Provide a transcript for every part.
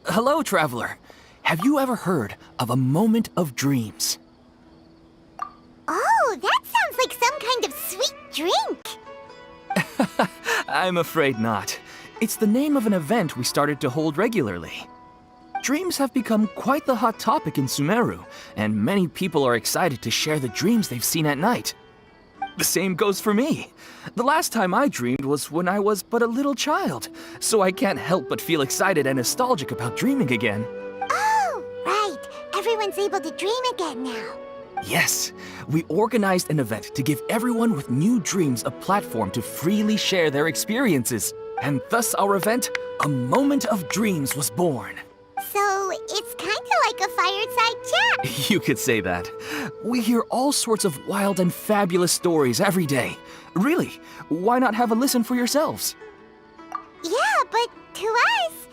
Hello, traveler. Have you ever heard of a moment of dreams? Oh, that sounds like some kind of sweet drink. I'm afraid not. It's the name of an event we started to hold regularly. Dreams have become quite the hot topic in Sumeru, and many people are excited to share the dreams they've seen at night. The same goes for me. The last time I dreamed was when I was but a little child, so I can't help but feel excited and nostalgic about dreaming again. Oh, right. Everyone's able to dream again now. Yes, we organized an event to give everyone with new dreams a platform to freely share their experiences. And thus our event, A Moment of Dreams, was born. So, it's kind of like a fireside chat. You could say that. We hear all sorts of wild and fabulous stories every day. Really, why not have a listen for yourselves? Yeah, but to us,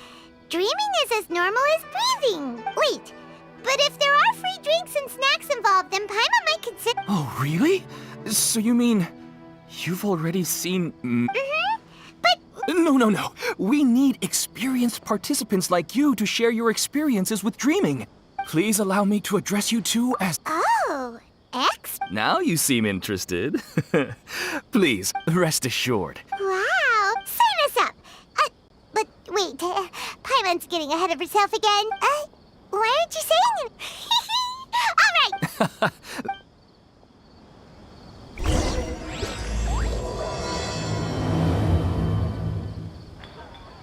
dreaming is as normal as breathing. Wait, but if there are free drinks and snacks involved, then Paimon might consider... Oh, really? So you mean you've already seen... But... No. We need experienced participants like you to share your experiences with dreaming. Please allow me to address you two as... Oh, X? Now you seem interested. Please, rest assured. Wow, sign us up. But wait, Paimon's getting ahead of herself again. Why aren't you saying it? All right.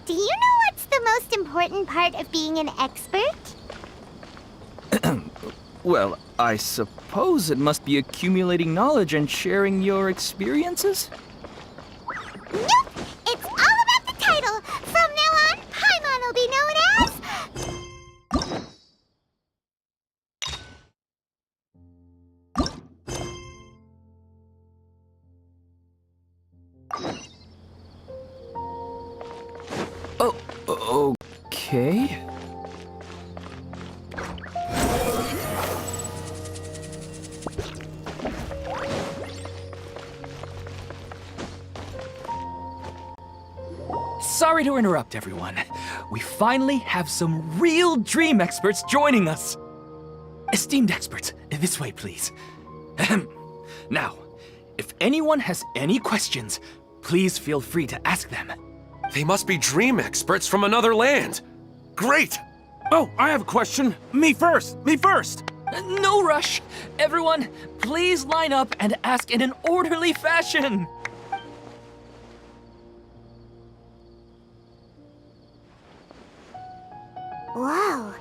Do you know what's the most important part of being an expert? Well, I suppose it must be accumulating knowledge and sharing your experiences? Nope! It's all about the title! From now on, Paimon will be known as... Oh, okay. Sorry to interrupt, everyone. We finally have some real dream experts joining us. Esteemed experts, this way, please. Ahem. Now, if anyone has any questions, please feel free to ask them. They must be dream experts from another land. Great! Oh, I have a question. Me first! No rush. Everyone, please line up and ask in an orderly fashion. Whoa,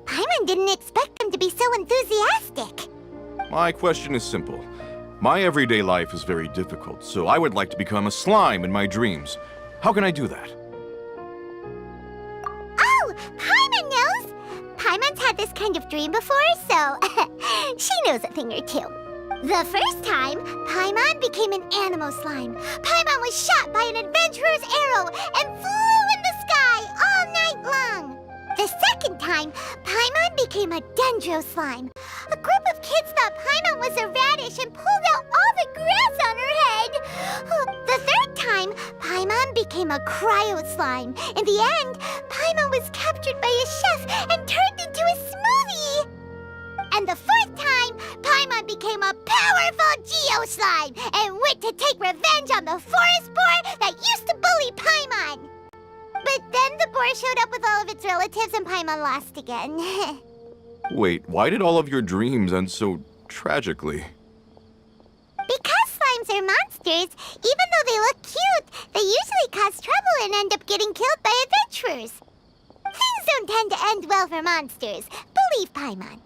Paimon didn't expect them to be so enthusiastic. My question is simple. My everyday life is very difficult, so I would like to become a slime in my dreams. How can I do that? Oh, Paimon knows! Paimon's had this kind of dream before, so she knows a thing or two. The first time, Paimon became an animal slime. Paimon was shot by an adventurer's arrow and flew in the sky all night long. The second time, Paimon became a Dendro slime. A group of kids thought Paimon was a radish and pulled out all the grass on her head. The third time, Paimon became a cryo slime. In the end, Paimon was captured by a chef and turned into a smoothie. And the fourth time, Paimon became a powerful Geo slime and went to take revenge on the forest boar that used to bully Paimon. But then the boar showed up with all of its relatives and Paimon lost again. Wait, why did all of your dreams end so tragically? Because slimes are monsters, even though they look cute, they usually cause trouble and end up getting killed by adventurers. Things don't tend to end well for monsters. Believe Paimon.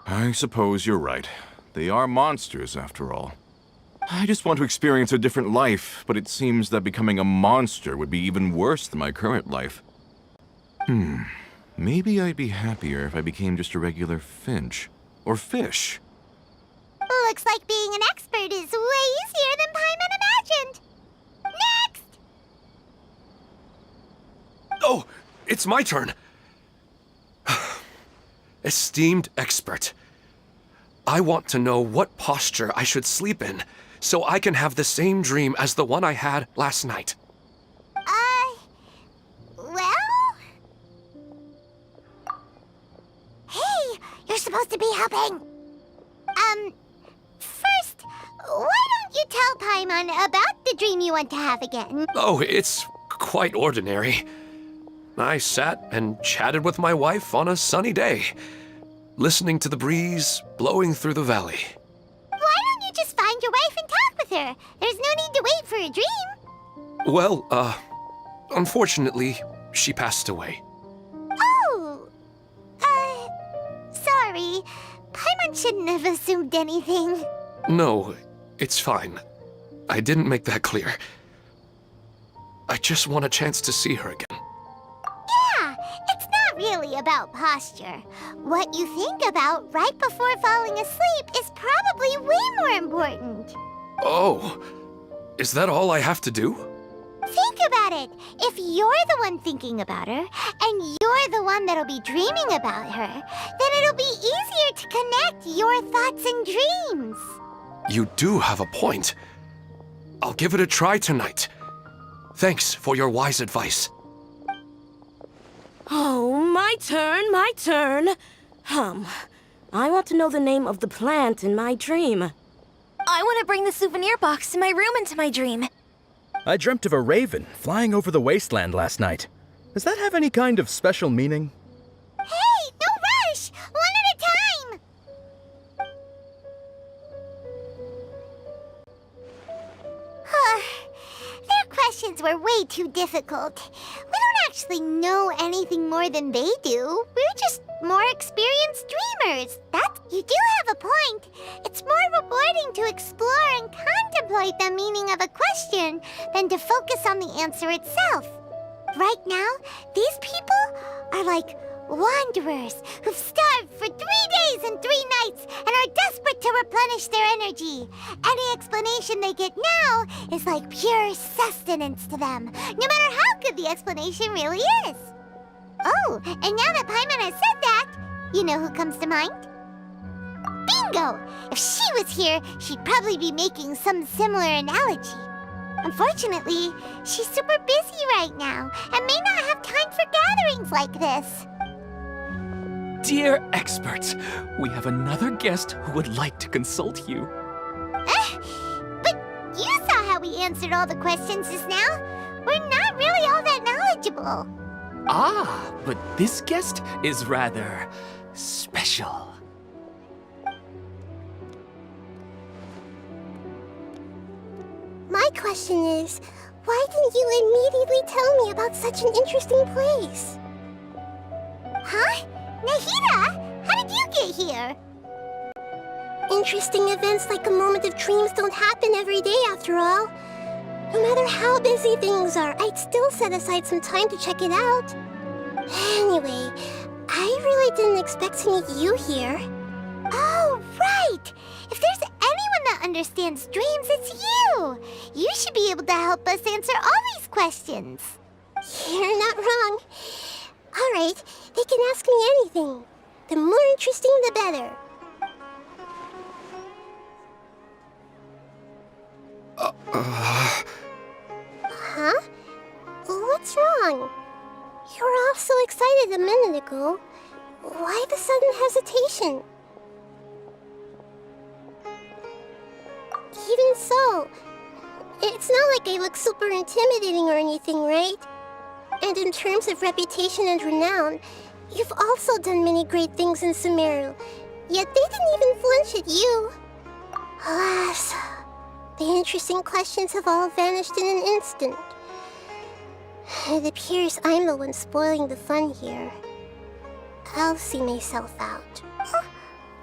I suppose you're right. They are monsters, after all. I just want to experience a different life, but it seems that becoming a monster would be even worse than my current life. Maybe I'd be happier if I became just a regular finch. Or fish. Looks like being an expert is way easier than Paimon imagined. Next! Oh, it's my turn. Esteemed expert, I want to know what posture I should sleep in so I can have the same dream as the one I had last night. Well, supposed to be helping. First, why don't you tell Paimon about the dream you want to have again? Oh, it's quite ordinary. I sat and chatted with my wife on a sunny day, listening to the breeze blowing through the valley. Why don't you just find your wife and talk with her? There's no need to wait for a dream. Well, unfortunately, she passed away. Oh, sorry. Paimon shouldn't have assumed anything. No, it's fine. I didn't make that clear. I just want a chance to see her again. Yeah, it's not really about posture. What you think about right before falling asleep is probably way more important. Oh, is that all I have to do? Think about it. If you're the one thinking about her, and you're the one that'll be dreaming about her, then it'll be easier to connect your thoughts and dreams. You do have a point. I'll give it a try tonight. Thanks for your wise advice. Oh, my turn. I want to know the name of the plant in my dream. I want to bring the souvenir box to my room into my dream. I dreamt of a raven flying over the wasteland last night. Does that have any kind of special meaning? Hey, no rush! One at a time! Their questions were way too difficult. We don't actually know anything more than they do. We're just more experienced dreamers. You do have a point. It's more rewarding to explore and contemplate the meaning of a question than to focus on the answer itself. Right now, these people are like wanderers who've starved for 3 days and 3 nights and are desperate to replenish their energy. Any explanation they get now is like pure sustenance to them, no matter how good the explanation really is. Oh, and now that Paimon has said that, you know who comes to mind? Bingo! If she was here, she'd probably be making some similar analogy. Unfortunately, she's super busy right now and may not have time for gatherings like this. Dear experts, we have another guest who would like to consult you. But you saw how we answered all the questions just now. We're not really all that knowledgeable. Ah, but this guest is rather special. My question is, why didn't you immediately tell me about such an interesting place? Huh? Nahida, how did you get here? Interesting events like a moment of dreams don't happen every day after all. No matter how busy things are, I'd still set aside some time to check it out. Anyway, I really didn't expect to meet you here. Oh, right! If there's anyone that understands dreams, it's you! You should be able to help us answer all these questions. You're not wrong. All right, they can ask me anything. The more interesting, the better. Huh? What's wrong? You were all so excited a minute ago. Why the sudden hesitation? Even so, it's not like I look super intimidating or anything, right? And in terms of reputation and renown, you've also done many great things in Sumeru, yet they didn't even flinch at you. Alas, the interesting questions have all vanished in an instant. It appears I'm the one spoiling the fun here. I'll see myself out.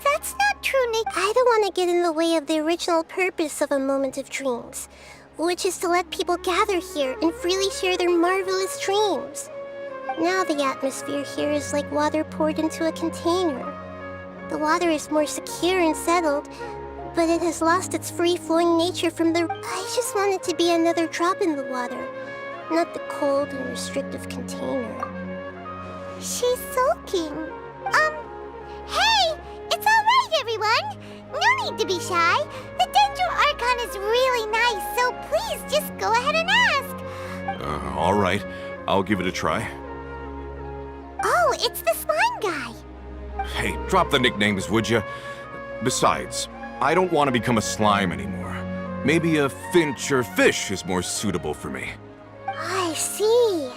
That's not true, Nick. I don't want to get in the way of the original purpose of a moment of dreams, which is to let people gather here and freely share their marvelous dreams. Now the atmosphere here is like water poured into a container. The water is more secure and settled, but it has lost its free-flowing nature from the... I just want it to be another drop in the water, not the cold and restrictive container. She's sulking. Hey! It's all right, everyone! No need to be shy. The Dendro Archon is really nice, so please just go ahead and ask. All right. I'll give it a try. Oh, it's the slime guy. Hey, drop the nicknames, would you? Besides, I don't want to become a slime anymore. Maybe a finch or fish is more suitable for me. I see.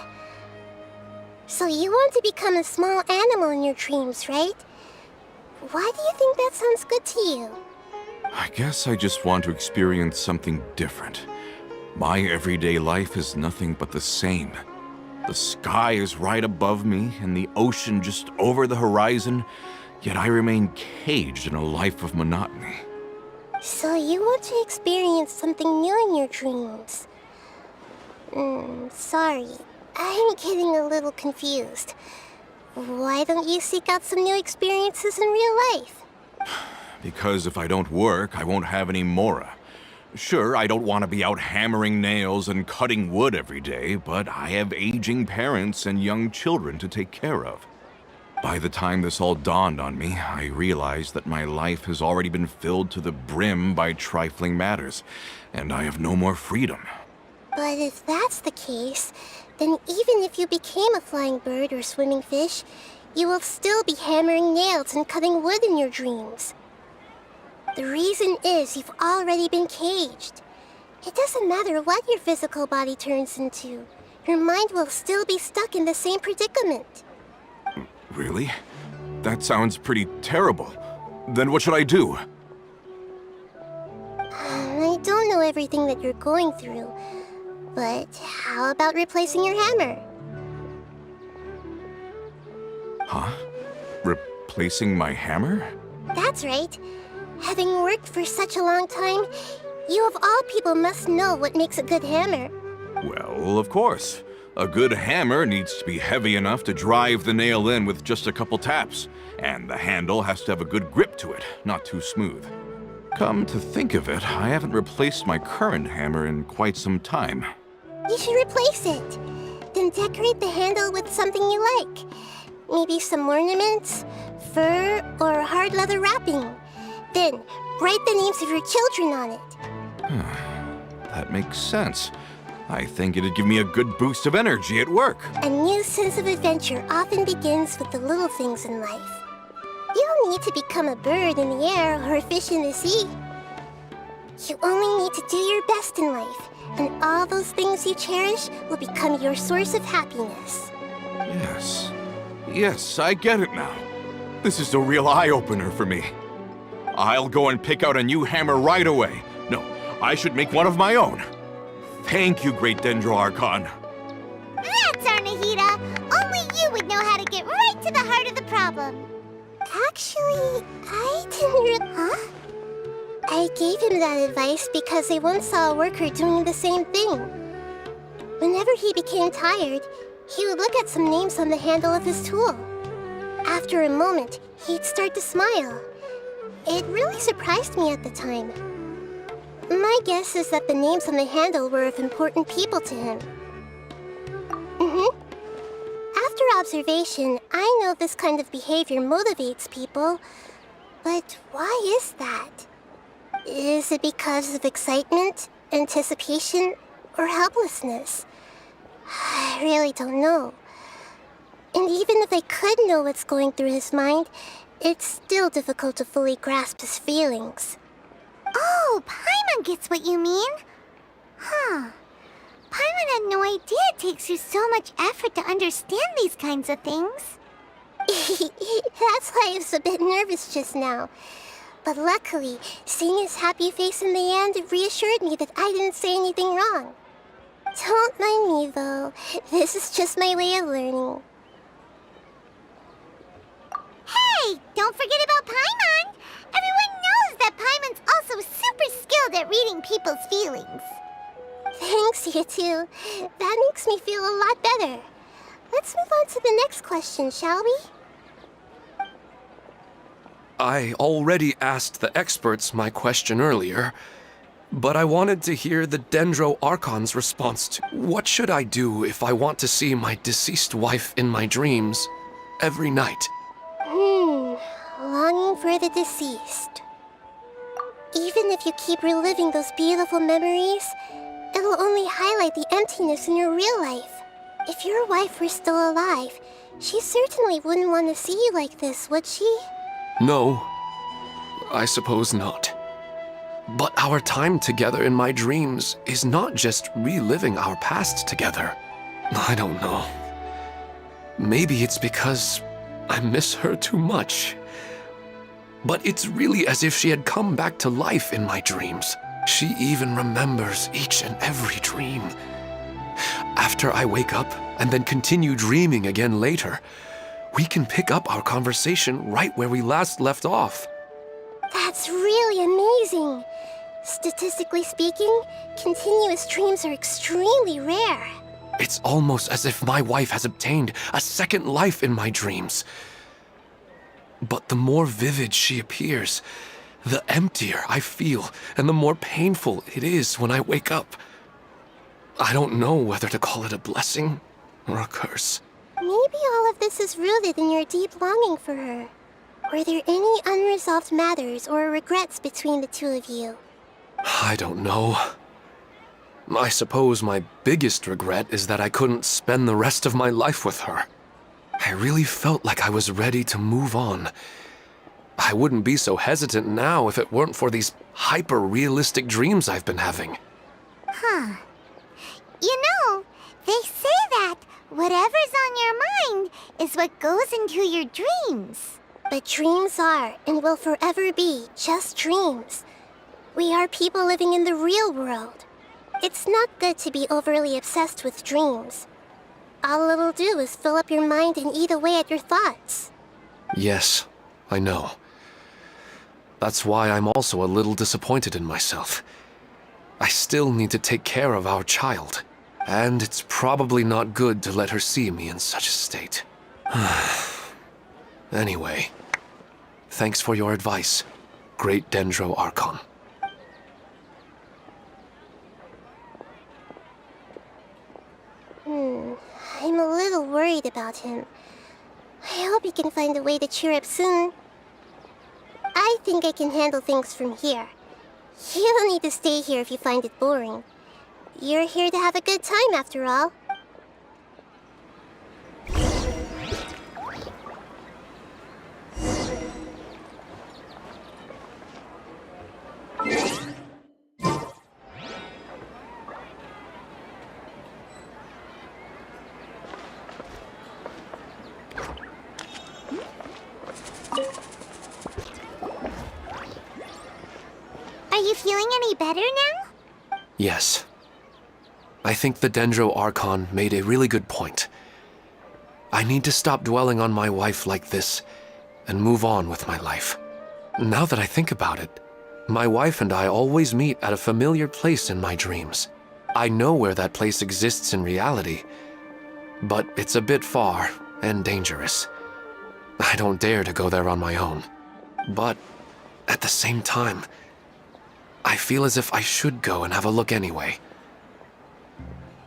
So you want to become a small animal in your dreams, right? Why do you think that sounds good to you? I guess I just want to experience something different. My everyday life is nothing but the same. The sky is right above me and the ocean just over the horizon, yet I remain caged in a life of monotony. So you want to experience something new in your dreams? Sorry. I'm getting a little confused. Why don't you seek out some new experiences in real life? Because if I don't work, I won't have any mora. Sure, I don't want to be out hammering nails and cutting wood every day, but I have aging parents and young children to take care of. By the time this all dawned on me, I realized that my life has already been filled to the brim by trifling matters, and I have no more freedom. But if that's the case, then even if you became a flying bird or swimming fish, you will still be hammering nails and cutting wood in your dreams. The reason is you've already been caged. It doesn't matter what your physical body turns into. Your mind will still be stuck in the same predicament. Really? That sounds pretty terrible. Then what should I do? I don't know everything that you're going through, but how about replacing your hammer? Huh? Replacing my hammer? That's right. Having worked for such a long time, you of all people must know what makes a good hammer. Well, of course. A good hammer needs to be heavy enough to drive the nail in with just a couple taps, and the handle has to have a good grip to it, not too smooth. Come to think of it, I haven't replaced my current hammer in quite some time. You should replace it. Then decorate the handle with something you like. Maybe some ornaments, fur, or hard leather wrapping. Then, write the names of your children on it. That makes sense. I think it'd give me a good boost of energy at work. A new sense of adventure often begins with the little things in life. You don't need to become a bird in the air or a fish in the sea. You only need to do your best in life, and all those things you cherish will become your source of happiness. Yes. Yes, I get it now. This is a real eye-opener for me. I'll go and pick out a new hammer right away. No, I should make one of my own. Thank you, great Dendro Archon. That's our Nahida! Only you would know how to get right to the heart of the problem. Actually, I didn't Huh? I gave him that advice because I once saw a worker doing the same thing. Whenever he became tired, he would look at some names on the handle of his tool. After a moment, he'd start to smile. It really surprised me at the time. My guess is that the names on the handle were of important people to him. After observation, I know this kind of behavior motivates people. But why is that? Is it because of excitement, anticipation, or helplessness? I really don't know. And even if I could know what's going through his mind, it's still difficult to fully grasp his feelings. Oh, Paimon gets what you mean. Huh. Paimon had no idea it takes you so much effort to understand these kinds of things. That's why I was a bit nervous just now. But luckily, seeing his happy face in the end reassured me that I didn't say anything wrong. Don't mind me, though. This is just my way of learning. Hey, don't forget about Paimon! Everyone knows that Paimon's also super skilled at reading people's feelings. Thanks, you two. That makes me feel a lot better. Let's move on to the next question, shall we? I already asked the experts my question earlier, but I wanted to hear the Dendro Archon's response to what should I do if I want to see my deceased wife in my dreams every night? Longing for the deceased. Even if you keep reliving those beautiful memories, it'll only highlight the emptiness in your real life. If your wife were still alive, She certainly wouldn't want to see you like this, would she? No, I suppose not. But our time together in my dreams is not just reliving our past together. I don't know. Maybe it's because I miss her too much. But it's really as if she had come back to life in my dreams. She even remembers each and every dream. After I wake up and then continue dreaming again later, we can pick up our conversation right where we last left off. That's really amazing. Statistically speaking, continuous dreams are extremely rare. It's almost as if my wife has obtained a second life in my dreams. But the more vivid she appears, the emptier I feel and the more painful it is when I wake up. I don't know whether to call it a blessing or a curse. Maybe all of this is rooted in your deep longing for her. Were there any unresolved matters or regrets between the two of you? I don't know. I suppose my biggest regret is that I couldn't spend the rest of my life with her. I really felt like I was ready to move on. I wouldn't be so hesitant now if it weren't for these hyper-realistic dreams I've been having. Huh. You know, they say that whatever's on your mind is what goes into your dreams. But dreams are and will forever be just dreams. We are people living in the real world. It's not good to be overly obsessed with dreams. All it'll do is fill up your mind and eat away at your thoughts. Yes, I know. That's why I'm also a little disappointed in myself. I still need to take care of our child, and it's probably not good to let her see me in such a state. Anyway, thanks for your advice, great Dendro Archon. I'm a little worried about him. I hope he can find a way to cheer up soon. I think I can handle things from here. You don't need to stay here if you find it boring. You're here to have a good time after all. Are you feeling any better now? Yes. I think the Dendro Archon made a really good point. I need to stop dwelling on my wife like this and move on with my life. Now that I think about it, my wife and I always meet at a familiar place in my dreams. I know where that place exists in reality, but it's a bit far and dangerous. I don't dare to go there on my own. But at the same time, I feel as if I should go and have a look anyway.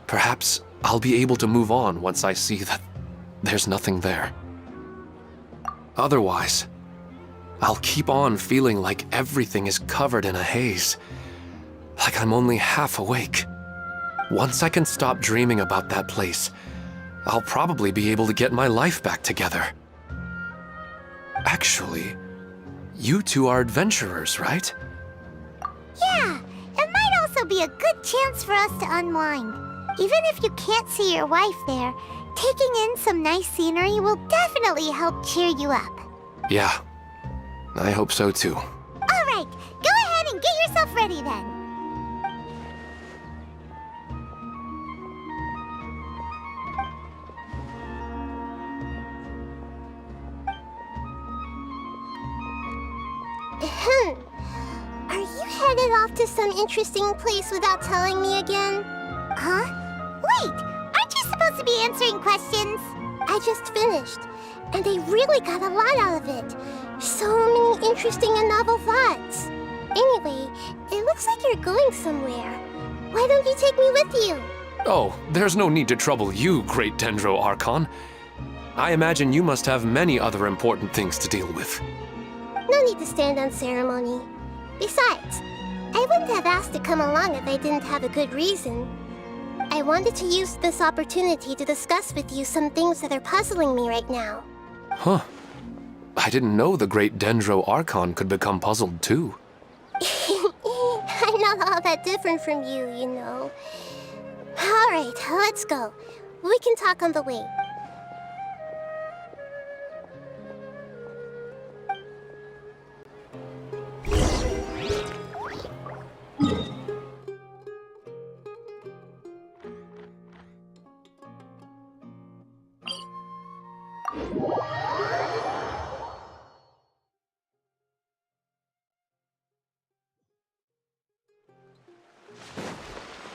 Perhaps I'll be able to move on once I see that there's nothing there. Otherwise, I'll keep on feeling like everything is covered in a haze, like I'm only half awake. Once I can stop dreaming about that place, I'll probably be able to get my life back together. Actually, you two are adventurers, right? Yeah, it might also be a good chance for us to unwind. Even if you can't see your wife there, taking in some nice scenery will definitely help cheer you up. Yeah, I hope so too. All right, go ahead and get yourself ready then. Are you headed off to some interesting place without telling me again? Huh? Wait, aren't you supposed to be answering questions? I just finished, and I really got a lot out of it. So many interesting and novel thoughts. Anyway, it looks like you're going somewhere. Why don't you take me with you? Oh, there's no need to trouble you, great Dendro Archon. I imagine you must have many other important things to deal with. No need to stand on ceremony. Besides, I wouldn't have asked to come along if I didn't have a good reason. I I wanted to use this opportunity to discuss with you some things that are puzzling me right now. Huh. I didn't know the great Dendro Archon could become puzzled too. I'm not all that different from you, you know. Alright, let's go. We can talk on the way.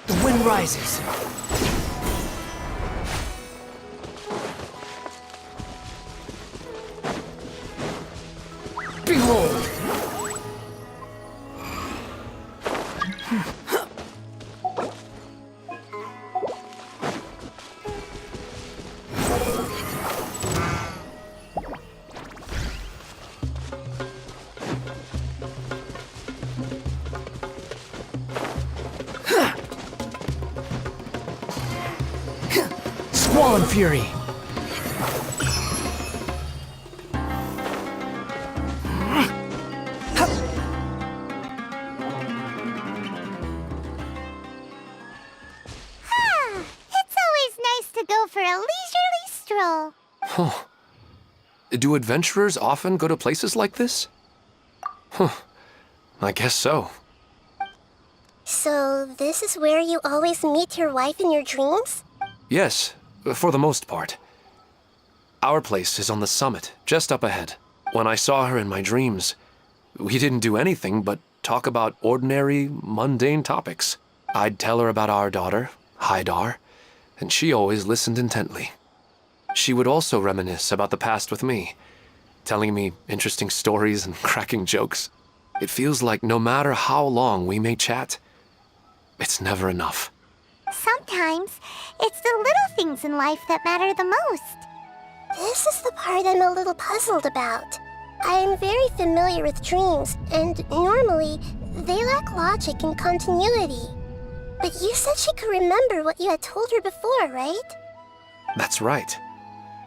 The wind rises. Behold! Squall Fury! It's always nice to go for a leisurely stroll. Huh. Do adventurers often go to places like this? Huh. I guess so. So, this is where you always meet your wife in your dreams? Yes, for the most part. Our place is on the summit, just up ahead. When I saw her in my dreams, we didn't do anything but talk about ordinary, mundane topics. I'd tell her about our daughter, Haidar, and she always listened intently. She would also reminisce about the past with me, telling me interesting stories and cracking jokes. It feels like no matter how long we may chat, it's never enough. Sometimes, it's the little things in life that matter the most. This is the part I'm a little puzzled about. I am very familiar with dreams, and normally, they lack logic and continuity. But you said she could remember what you had told her before, right? That's right.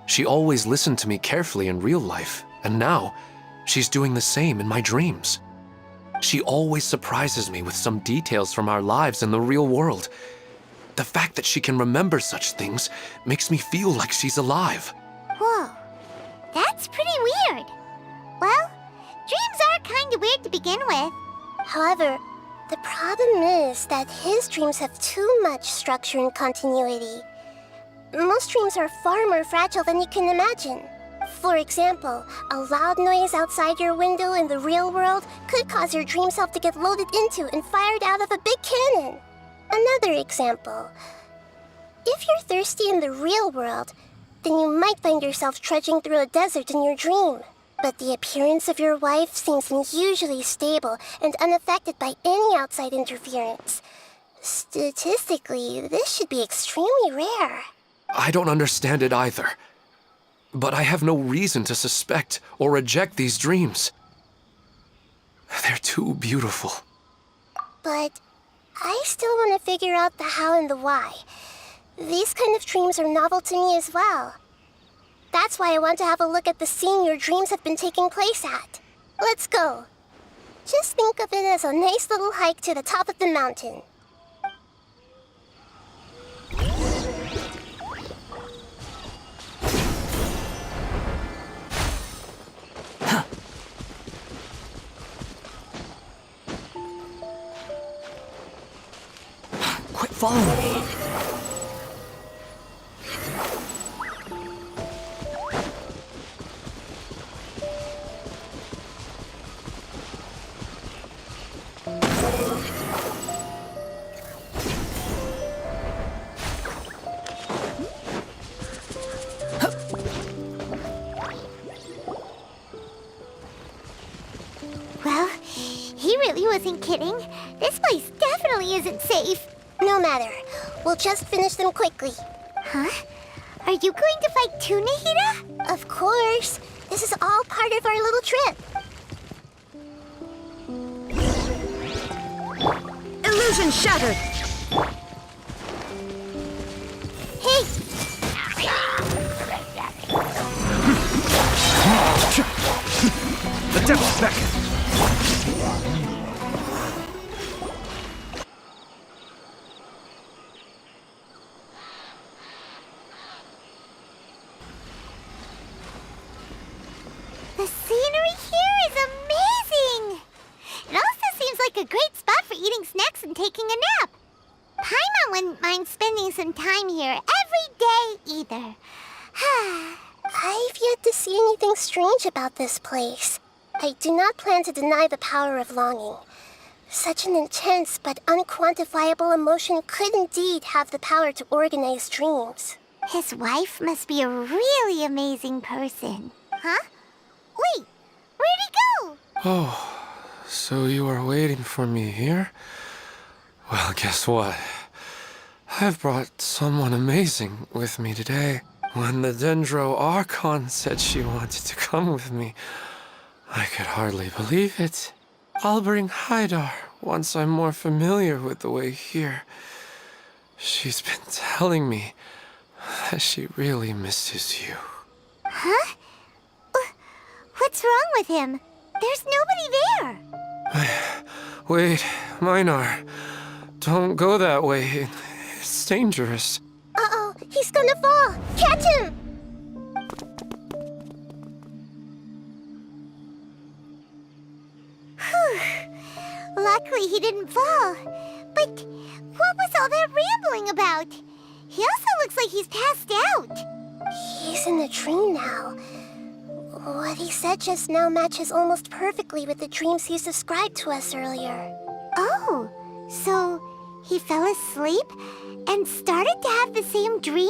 She always listened to me carefully in real life, and now she's doing the same in my dreams. She always surprises me with some details from our lives in the real world. The fact that she can remember such things makes me feel like she's alive. Whoa, that's pretty weird. Well, dreams are kinda weird to begin with. However, the problem is that his dreams have too much structure and continuity. Most dreams are far more fragile than you can imagine. For example, a loud noise outside your window in the real world could cause your dream self to get loaded into and fired out of a big cannon. Another example. If you're thirsty in the real world, then you might find yourself trudging through a desert in your dream. But the appearance of your wife seems unusually stable and unaffected by any outside interference. Statistically, this should be extremely rare. I don't understand it either. But I have no reason to suspect or reject these dreams. They're too beautiful. But I still want to figure out the how and the why. These kind of dreams are novel to me as well. That's why I want to have a look at the scene your dreams have been taking place at. Let's go. Just think of it as a nice little hike to the top of the mountain. Quit following me. Well, he really wasn't kidding. This place definitely isn't safe. No matter. We'll just finish them quickly. Huh? Are you going to fight too, Nahida? Of course. This is all part of our little trip. Illusion shattered! devil's beckon. The scenery here is amazing! It also seems like a great spot for eating snacks and taking a nap. Paimon wouldn't mind spending some time here every day either. I've yet to see anything strange about this place. I do not plan to deny the power of longing. Such an intense but unquantifiable emotion could indeed have the power to organize dreams. His wife must be a really amazing person. Huh? Wait, where'd he go? Oh, so you are waiting for me here? Well, guess what? I've brought someone amazing with me today. When the Dendro Archon said she wanted to come with me, I could hardly believe it. I'll bring Nahida once I'm more familiar with the way here. She's been telling me that she really misses you. Huh? What's wrong with him? There's nobody there. Wait, Minar. Don't go that way. It's dangerous. Uh-oh, he's gonna fall! Catch him! Luckily he didn't fall. But what was all that rambling about? He also looks like he's passed out. He's in a dream now. What he said just now matches almost perfectly with the dreams he's described to us earlier. Oh, so he fell asleep and started to have the same dream?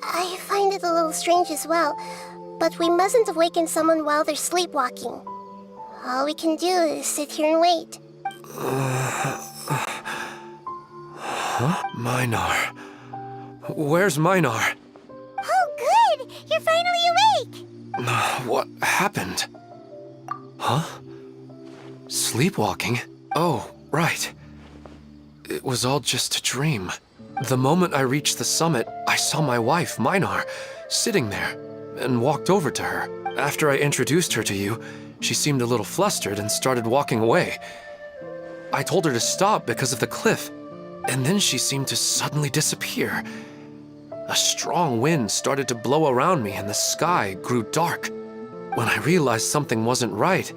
I find it a little strange as well, but we mustn't awaken someone while they're sleepwalking. All we can do is sit here and wait. Huh? Minar. Where's Minar? Oh, good! You're finally awake! What happened? Huh? Sleepwalking? Oh, right. It was all just a dream. The moment I reached the summit, I saw my wife, Minar, sitting there, and walked over to her. After I introduced her to you, she seemed a little flustered and started walking away. I told her to stop because of the cliff, and then she seemed to suddenly disappear. A strong wind started to blow around me and the sky grew dark. When I realized something wasn't right,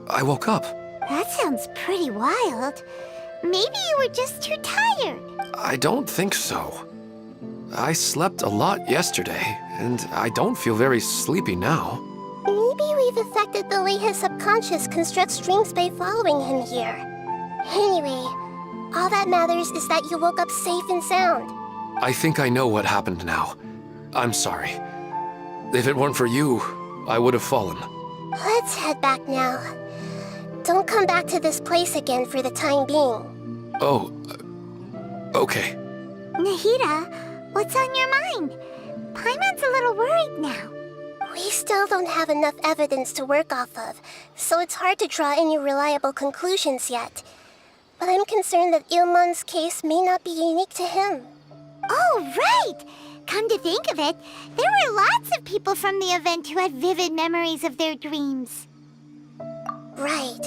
I woke up. That sounds pretty wild. Maybe you were just too tired. I don't think so. I slept a lot yesterday, and I don't feel very sleepy now. Maybe we've affected the way his subconscious constructs dreams by following him here. Anyway, all that matters is that you woke up safe and sound. I think I know what happened now. I'm sorry. If it weren't for you, I would have fallen. Let's head back now. Don't come back to this place again for the time being. Oh, okay. Nahida, what's on your mind? Paimon's a little worried now. We still don't have enough evidence to work off of, so it's hard to draw any reliable conclusions yet. But I'm concerned that Ilmon's case may not be unique to him. Oh, right! Come to think of it, there were lots of people from the event who had vivid memories of their dreams. Right.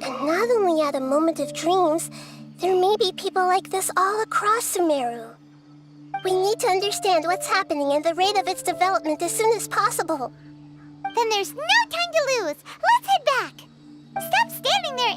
And not only at a moment of dreams, there may be people like this all across Sumeru. We need to understand what's happening and the rate of its development as soon as possible. Then there's no time to lose. Let's head back. Stop standing there